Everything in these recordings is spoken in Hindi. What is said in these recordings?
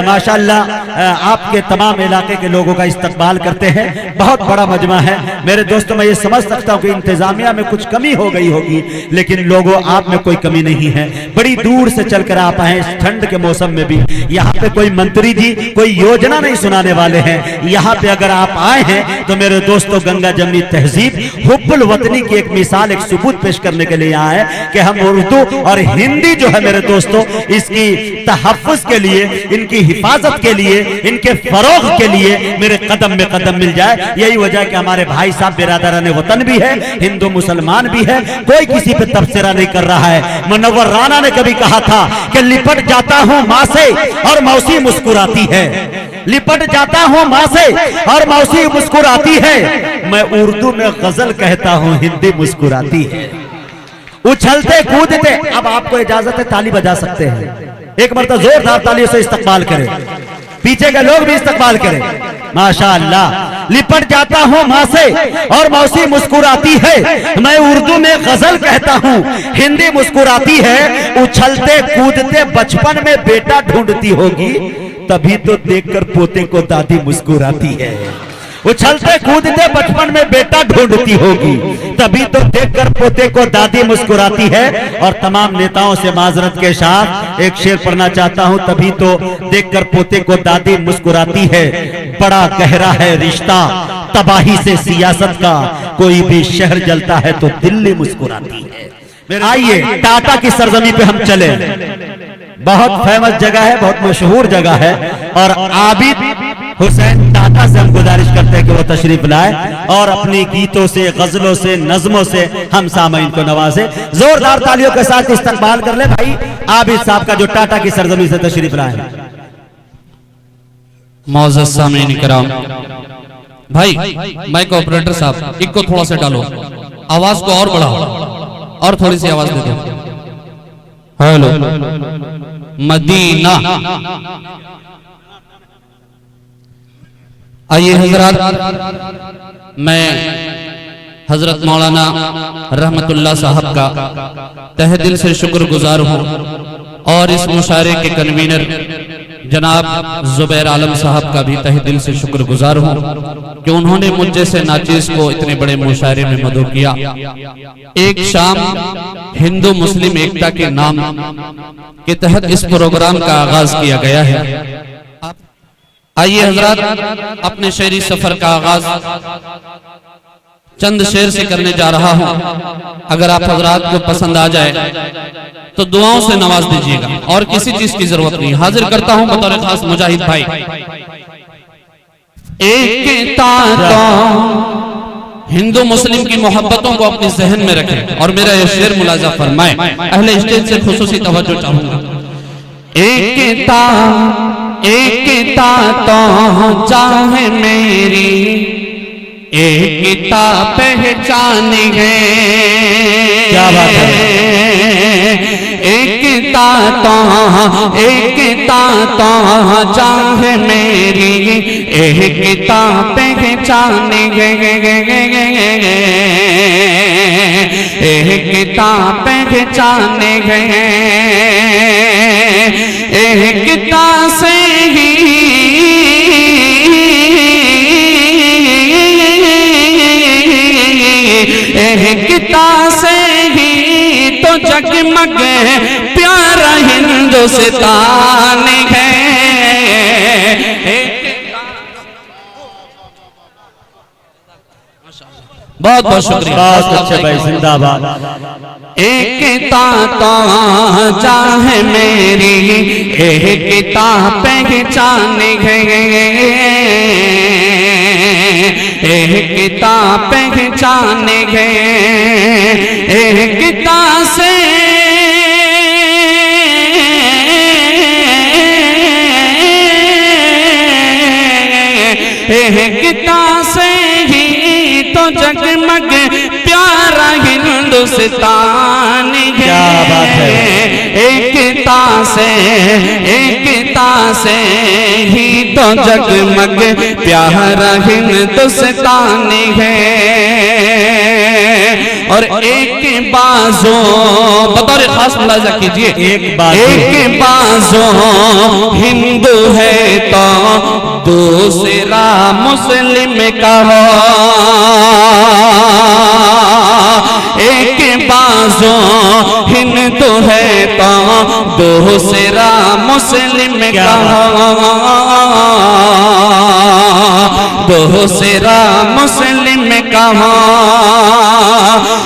माशाअल्लाह आपके तमाम इलाके के लोगों का इस्तकबाल करते हैं। बहुत बड़ा मजमा है मेरे दोस्तों। मैं ये समझ सकता हूँ कि इंतजामिया में कुछ कमी हो गई होगी, लेकिन लोगों आप में कोई कमी नहीं है। बड़ी दूर से चलकर आप आए, इस ठंड के मौसम में भी। यहाँ पे कोई मंत्री जी कोई योजना नहीं सुनाने वाले हैं। यहाँ पे अगर आप आए हैं तो मेरे दोस्तों गंगा जमनी तहजीब हुब्बुल वतनी की एक मिसाल, एक सबूत पेश करने के लिए यहाँ है कि हम उर्दू और हिंदी जो है मेरे दोस्तों, इसकी तहफ़्फ़ुज़ के लिए, इनकी हिफाजत के लिए, इनके फरोग के लिए मेरे कदम में कदम मिल जाए। यही वजह कि हमारे भाई साहब बिरादरान वतन भी है, हिंदू मुसलमान भी है, कोई किसी पे तबसरा नहीं कर रहा है। मुनव्वर राना ने कभी कहा था कि लिपट जाता हूं मां से और मौसी मुस्कुराती है, लिपट जाता हूं मां से और मौसी मुस्कुराती है। मैं उर्दू में गजल कहता हूं, हिंदी मुस्कुराती है। उछलते कूदते, अब आपको इजाजत है ताली बजा सकते हैं, एक मरतबा जोरदार तालियों से इस्तकबाल करें, पीछे के लोग भी इस्तकबाल करें। माशाअल्लाह। लिपट जाता हूं मां से और मौसी मुस्कुराती है, मैं उर्दू में गजल कहता हूं, हिंदी मुस्कुराती है। उछलते कूदते बचपन में बेटा ढूंढती होगी, तभी तो देखकर पोते को दादी मुस्कुराती है। उछलते कूदते बचपन में बेटा ढूंढती होगी, तभी तो देखकर पोते को दादी मुस्कुराती है। और तमाम नेताओं से माजरत के साथ एक शेर पढ़ना चाहता हूं, तभी तो देखकर पोते को दादी मुस्कुराती है। बड़ा गहरा है रिश्ता तबाही से सियासत का, कोई भी शहर जलता है तो दिल्ली मुस्कुराती है। आइए टाटा की सरजमी पे हम चले, बहुत फेमस जगह है, बहुत मशहूर जगह है। और आबिद हुसैन टाटा से हम गुजारिश करते हैं कि वो तशरीफ लाए और अपनी गीतों से, गजलों से, नज़मों से हम सामईन को नवाजे। जोरदार तालियों के साथ इस्तकबाल कर ले भाई आबिद साहब का, जो टाटा की सरजमी से तशरीफ लाए। मौजूद सामईन किराम, भाई माइक ऑपरेटर साहब इको थोड़ा सा डालो, आवाज को और बढ़ाओ और थोड़ी सी आवाज दे दो। हेलो मदीना। आइए हजरत, मैं हजरत मौलाना रहमतुल्लाह साहब का तहे दिल से शुक्रगुजार हूँ और इस मुशायरे के कन्वीनर जनाब जुबैर आलम साहब का भी तहे दिल से शुक्रगुजार हूँ कि उन्होंने मुझ जैसे नाचीज को इतने बड़े मुशायरे में मदऊ किया। एक शाम हिंदू मुस्लिम एकता के नाम के तहत इस प्रोग्राम का आगाज किया गया है। आइए हजरत, अपने शेरी सफर का आगाज चंद शेर से करने जा रहा हूं। अगर आप हजरात को पसंद आ जाए तो दुआओं से नवाज दीजिएगा और किसी चीज की जरूरत नहीं। हाजिर करता हूं बतौर खास मुजाहिद भाई। एकता तो हिंदू मुस्लिम की मोहब्बतों को अपने जहन में रखें और मेरा यह शेर मुलाजा फरमाए। अहले स्टेज से खुसूसी तवज्जो चाहूंगा। एकता एकता तो चाहे मेरी, एकता पहचान है। क्या बात है। एकता तो चाहे मेरी, एकता पहचान है। एकता पहचान है। एकता से ही एकता से ही तो जगमग प्यारा हिंदुस्तान है। बहुत बहुत शुक्रिया, बहुत अच्छे भाई, जिंदाबाद। एकता तो चाहे मेरी, एकता पहचान है। एकता पहचान है। एकता से एकता से ही तो जगमग प्यारा हिंदुस्तान है। क्या बात है। एकता से ही तो जगमग प्यारा हिंदुस्तान है। और एक बाजो बतौर खास मुलाजा कीजिए, एक बाजो हिंदू है तो दूसरा मुस्लिम का हो, एक बाजो हिंदू है तो दूसरा मुस्लिम का हो, दूसरा मुस्लिम का हो।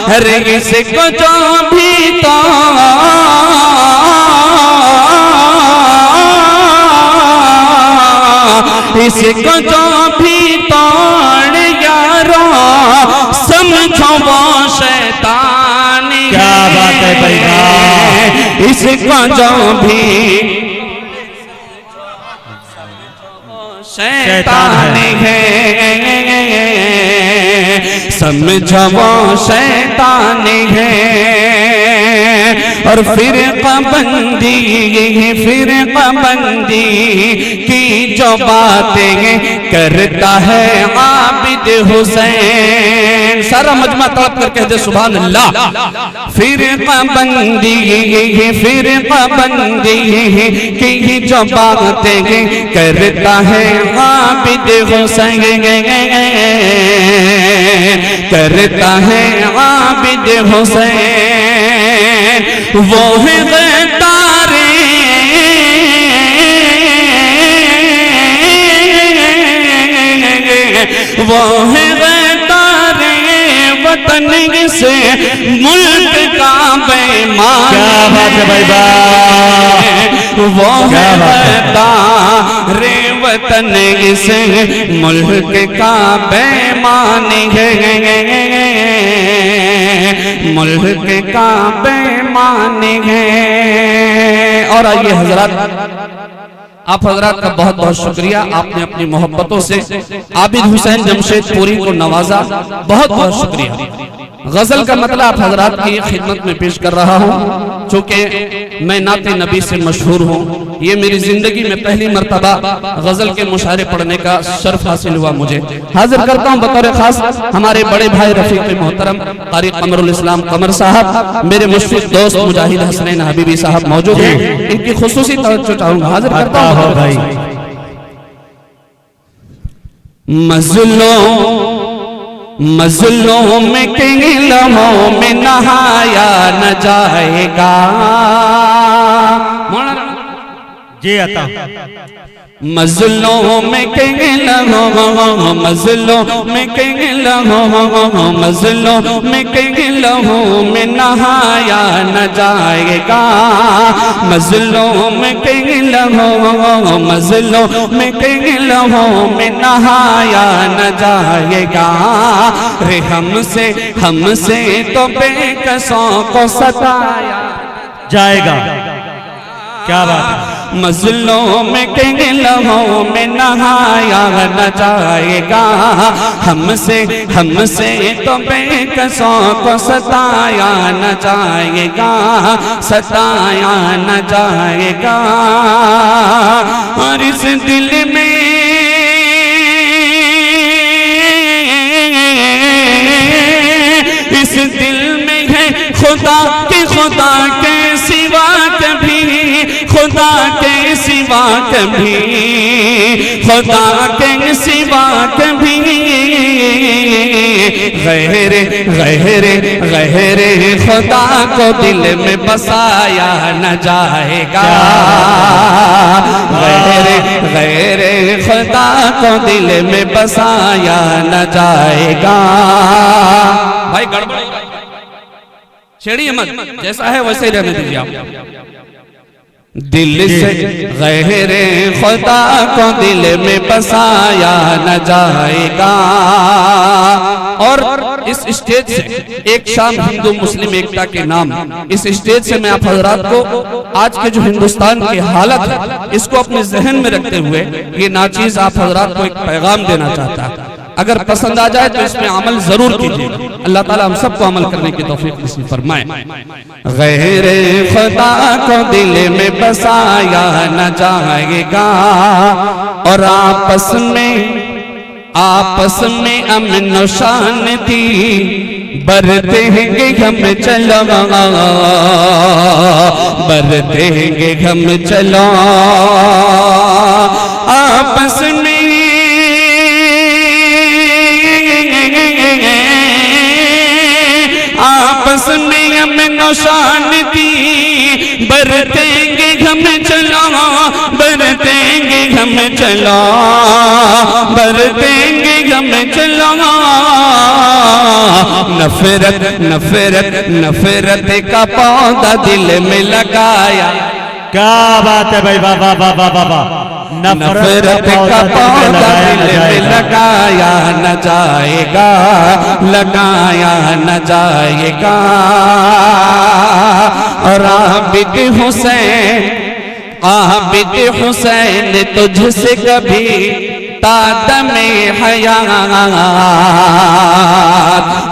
हर इसको जो भी तो इसको जो भी तोड़ यारो समझो वो शैतान। क्या बात है भैया, इसको जो भी शैतान है समझो वो शैतान है। और फिर पाबंदी की जो बातें करता है आबिद हुसैन, सारा मजमा तड़प कर कहते सुभान अल्लाह। फिर पाबंदी की जो बातें करता है आबिद हुसैन, करता है आबिद हुसैन। वो है गद्दारे वो है गद्दारे वतन से मुल्क का बेईमान। क्या बात है भाई बा, वो है गद्दारे वतन से मुल्क का बेईमान है, मुल्क का बेईमान है। और आइए हजरत, आप हजरात का बहुत बहुत शुक्रिया, आपने अपनी मोहब्बतों से आबिद हुसैन जमशेदपुरी को नवाजा, बहुत बहुत शुक्रिया। गजल का मतलब आप हजरात की खिदमत में पेश कर रहा हूँ, चूँकि मैं नाते नबी से मशहूर हूँ। ये मेरी जिंदगी में पहली मर्तबा गजल के मुशायरे पढ़ने का शर्फ हासिल हुआ मुझे। हाजिर करता हूँ बतौर खास हमारे बड़े भाई रफीक मोहतरम कारी कमरुल इस्लाम कमर साहब, मेरे मुश्किल दोस्त मुजाहिद हसनैन हबीबी साहब मौजूद हैं, इनकी खुसूसी तवज्जो चाहूंगा। हाजिर करता हूँ भाई। मज़लूम के लम्हों में नहाया न जाएगा। जी अता मज़लूम के लम्हों, मज़लूम के लम्हों, मज़लूम के लम्हों में नहाया न जाएगा। मज़लूम के लम्हों, मज़लूम के लम्हों में नहाया न जाएगा। रे हमसे तो बेकसों को सताया जाएगा। क्या बात है, मज़लूम के लम्हों में नहाया न जाएगा। हमसे तो बेकसों को सताया न जाएगा, सताया न जाएगा। और इस दिल में है खुदा के सिवा कभी, खुदा के सिवा कभी, खुदा के सिवा कभी गहरे खुदा को दिल में बसाया न जाएगा। गहरे खुदा को दिल में बसाया न जाएगा। भाई गड़बड़ छेड़िए मत, जैसा है वैसे ही रहने दीजिए आप। दिल से गहरे खुदा को दिल में बसाया न जाएगा। और इस स्टेज से एक शाम हिंदू मुस्लिम एकता के नाम, इस स्टेज से मैं आप हजरात को आज के जो हिंदुस्तान की हालत है इसको अपने जहन में रखते हुए ये नाचीज आप हजरात को एक पैगाम देना चाहता है। अगर पसंद आ जाए तो इसमें अमल जरूर कीजिए। अल्लाह ताला हम सबको अमल करने की तौफीक नसीब फरमाए। गहरे खुदा को दिल में बसाया न जाएगा। और आपस में अमन शांति बरतेंगे हम चलो, बरतेंगे हम चलो आपस में, आपस में हम नौशानदी बरतेंगे हम चलो, बरतेंगे हम चलो, बरतेंगे हम चलो। नफरत नफरत नफरत का पौधा दिल में लगाया, क्या बात है भाई, वाह वाह वाह वाह वाह वाह। नफरत का पौधा दिल में लगाया न जाएगा, लगाया न जाएगा। और आबिद हुसैन, आबिद हुसैन तुझसे कभी तादमे हयात,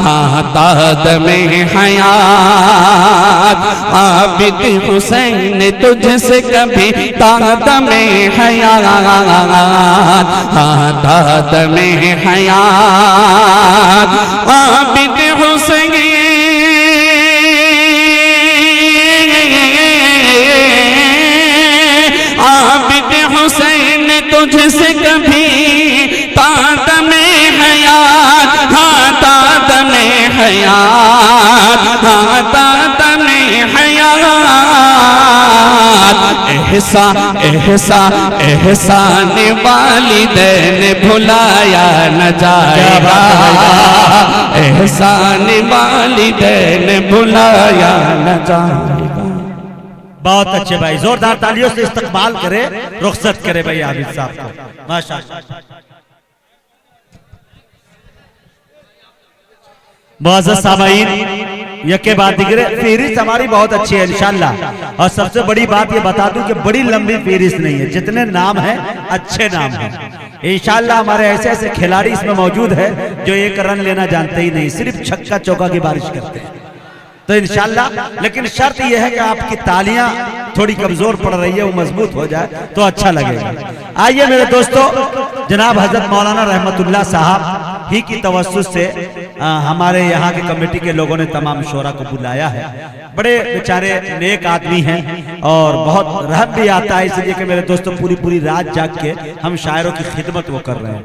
हाँ तादमे हयात। आबिद हुसैन तुझसे कभी तादमे हयात, हाँ तादमे हयात। आबिद हुसैन, आबिद हुसैन तुझसे कभी तादमे हयात, हाँ तादमे हयात, हाँ तादमे हयात। एहसान एहसान एहसान वालिदैन भुलाया न जाएगा, एहसान वालिदैन भुलाया न जाएगा। बहुत अच्छे भाई, जोरदार तालियों से इस्तकबाल करे, रुखसत करे भाई आबिद साहब को, माशाअल्लाह। मुअज़्ज़ज़ सामाईन, यके बाद दिगरे फहरिस्त हमारी बहुत अच्छी है इंशाअल्लाह। और सबसे बड़ी बात ये बता दूं कि बड़ी लंबी फहरिस्त नहीं है, जितने नाम हैं अच्छे नाम हैं इंशाअल्लाह। हमारे ऐसे ऐसे खिलाड़ी इसमें मौजूद है जो एक रन लेना जानते ही नहीं, सिर्फ छक्का चौका की बारिश करते हैं। तो इंशाअल्लाह, लेकिन शर्त यह है कि आपकी तालियां थोड़ी कमजोर पड़ रही है, वो मजबूत हो जाए तो अच्छा लगेगा। आइए मेरे दोस्तों, जनाब हजरत मौलाना रहमतुल्लाह साहब ही की तवस्सुस से हमारे यहाँ के कमेटी के लोगों ने तमाम शोरा को बुलाया है। बड़े बेचारे नेक आदमी हैं और बहुत रहम भी आता है, इसलिए कि मेरे दोस्तों पूरी पूरी रात जाग के हम शायरों की खिदमत वो कर रहे हैं।